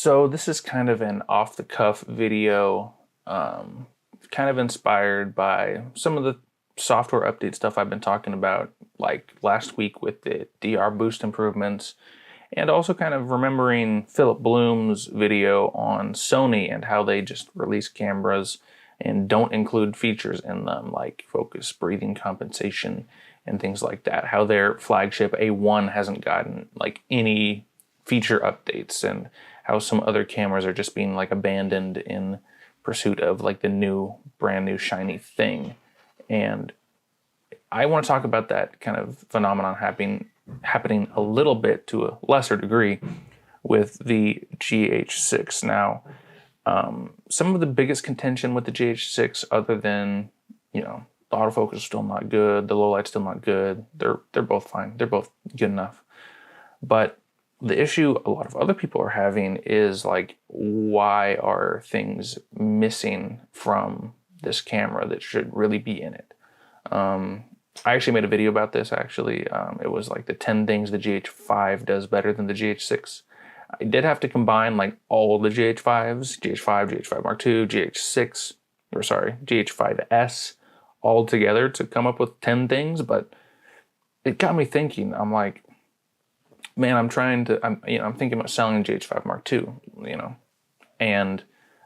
So this is kind of an off-the-cuff video, kind of inspired by some of the software update stuff I've been talking about, like last week with the DR boost improvements, and also kind of remembering Philip Bloom's video on Sony and how they just release cameras and don't include features in them like focus, breathing compensation, and things like that. How their flagship A1 hasn't gotten like any feature updates, and how some other cameras are just being like abandoned in pursuit of like the new, brand new shiny thing. And I want to talk about that kind of phenomenon happening a little bit to a lesser degree with the GH6. Now, some of the biggest contention with the GH6, other than, the autofocus is still not good, the low light's still not good, they're both fine, they're both good enough. But the issue a lot of other people are having is like, why are things missing from this camera that should really be in it? I actually made a video about this, actually. It was like the 10 things the GH5 does better than the GH6. I did have to combine like all the GH5s, GH5, GH5 Mark II, GH5S, all together to come up with 10 things, but it got me thinking. I'm like, man, I'm thinking about selling a GH5 Mark II, and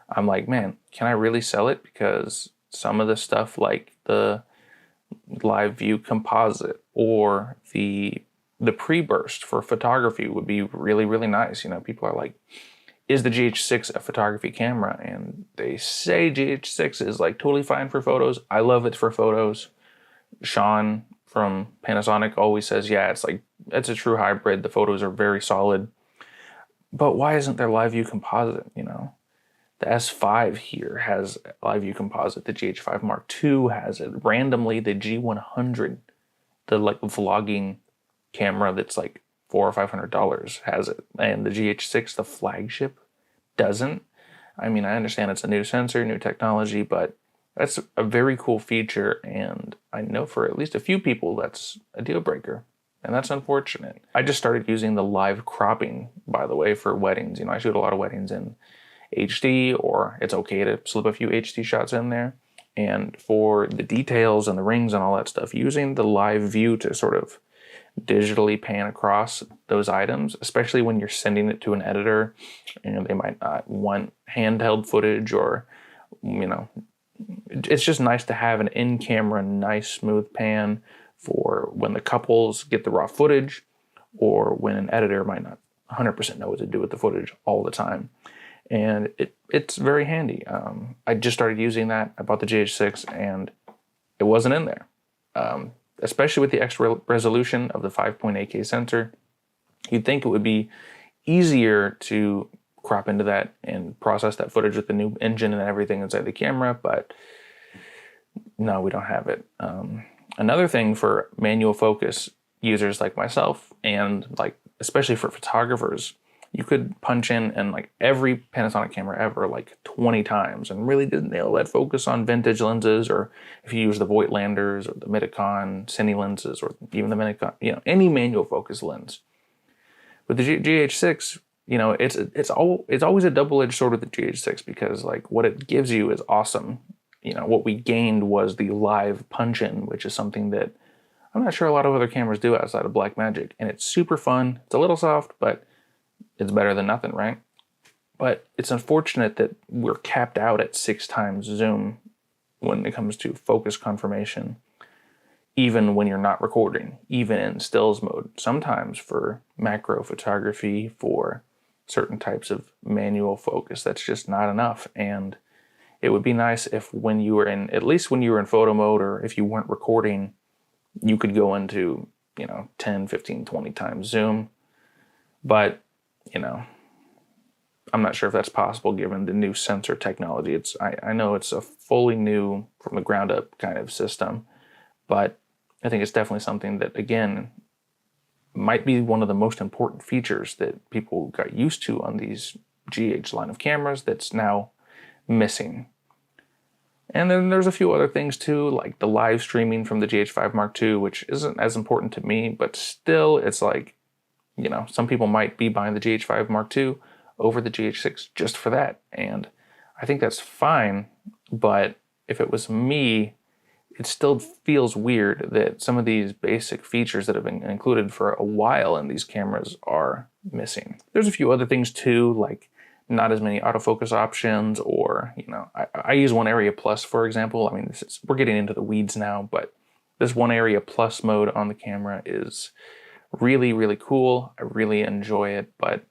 I'm like, man, can I really sell it? Because some of the stuff like the live view composite or the pre-burst for photography would be really, really nice. People are like, is the GH6 a photography camera? And they say GH6 is like totally fine for photos. I love it for photos. Sean from Panasonic always says, yeah, it's a true hybrid. The photos are very solid. But why isn't there live view composite? The S5 here has live view composite. The GH5 Mark II has it. Randomly, the G100, the like vlogging camera that's like $400 or $500 has it. And the GH6, the flagship, doesn't. I understand it's a new sensor, new technology, but that's a very cool feature, and I know for at least a few people that's a deal breaker, and that's unfortunate. I just started using the live cropping, by the way, for weddings. I shoot a lot of weddings in HD, or it's okay to slip a few HD shots in there. And for the details and the rings and all that stuff, using the live view to sort of digitally pan across those items, especially when you're sending it to an editor and they might not want handheld footage, or, it's just nice to have an in-camera, nice smooth pan for when the couples get the raw footage, or when an editor might not 100% know what to do with the footage all the time. And it's very handy. I just started using that. I bought the GH6 and it wasn't in there. Especially with the extra resolution of the 5.8K sensor, you'd think it would be easier to crop into that and process that footage with the new engine and everything inside the camera, but no, we don't have it. Another thing for manual focus users like myself, and like especially for photographers, you could punch in and like every Panasonic camera ever like 20 times and really did nail that focus on vintage lenses, or if you use the Voigtlanders or the Mitakon Cine lenses, or even the Mitakon, any manual focus lens. With the GH6, it's always a double-edged sword with the GH6, because like what it gives you is awesome. What we gained was the live punch-in, which is something that I'm not sure a lot of other cameras do outside of Blackmagic, and it's super fun. It's a little soft, but it's better than nothing, right? But it's unfortunate that we're capped out at 6x zoom when it comes to focus confirmation, even when you're not recording, even in stills mode. Sometimes for macro photography, for certain types of manual focus, that's just not enough. And it would be nice if when you were at least when you were in photo mode, or if you weren't recording, you could go into, 10, 15, 20 times zoom. But, I'm not sure if that's possible given the new sensor technology. I know it's a fully new, from the ground up kind of system, but I think it's definitely something that, again, might be one of the most important features that people got used to on these GH line of cameras that's now missing. And then there's a few other things too, like the live streaming from the GH5 Mark II, which isn't as important to me, but still it's like, some people might be buying the GH5 Mark II over the GH6 just for that. And I think that's fine, but if it was me, it still feels weird that some of these basic features that have been included for a while in these cameras are missing. There's a few other things too, like not as many autofocus options, or, you know, I use One Area Plus, for example. I mean, we're getting into the weeds now, but this One Area Plus mode on the camera is really, really cool. I really enjoy it, but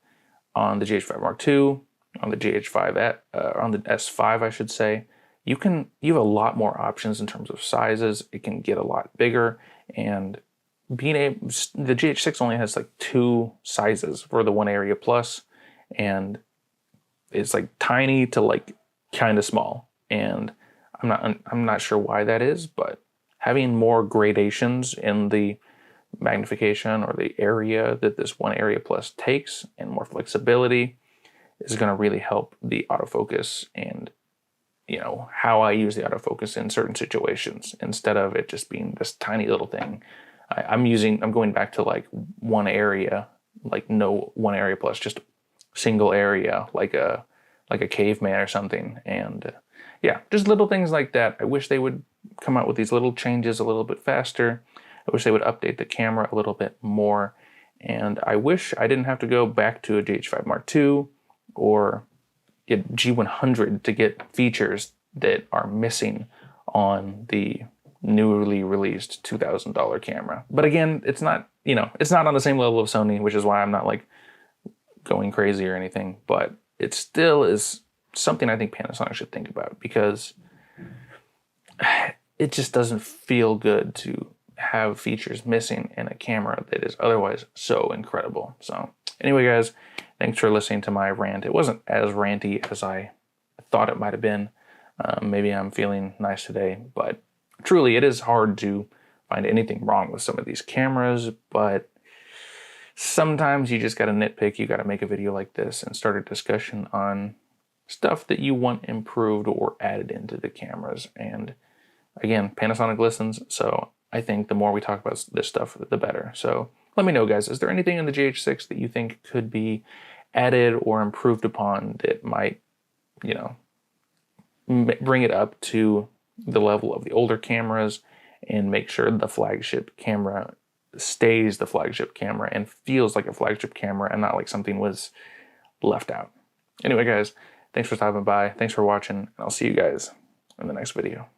on the GH5 Mark II, on the GH5, on the S5, I should say, you have a lot more options in terms of sizes. It can get a lot bigger, and the GH6 only has like 2 sizes for the One Area Plus, and it's like tiny to like kind of small. And I'm not sure why that is, but having more gradations in the magnification or the area that this One Area Plus takes, and more flexibility, is going to really help the autofocus and, you know, how I use the autofocus in certain situations, instead of it just being this tiny little thing. I'm going back to like one area, like no One Area Plus, just single area, like a caveman or something. And yeah, just little things like that. I wish they would come out with these little changes a little bit faster. I wish they would update the camera a little bit more. And I wish I didn't have to go back to a GH5 Mark II or a G100 to get features that are missing on the newly released $2,000 camera. But again, it's not, you know, it's not on the same level of Sony, which is why I'm not like going crazy or anything, but it still is something I think Panasonic should think about, because it just doesn't feel good to have features missing in a camera that is otherwise so incredible. So anyway, guys, thanks for listening to my rant. It wasn't as ranty as I thought it might have been. Maybe I'm feeling nice today, but truly it is hard to find anything wrong with some of these cameras, but sometimes you just got to nitpick. You got to make a video like this and start a discussion on stuff that you want improved or added into the cameras. And again, Panasonic listens, so I think the more we talk about this stuff, the better. So let me know, guys, is there anything in the GH6 that you think could be added or improved upon that might, you know, bring it up to the level of the older cameras and make sure the flagship camera stays the flagship camera and feels like a flagship camera and not like something was left out? Anyway, guys, thanks for stopping by. Thanks for watching, and I'll see you guys in the next video.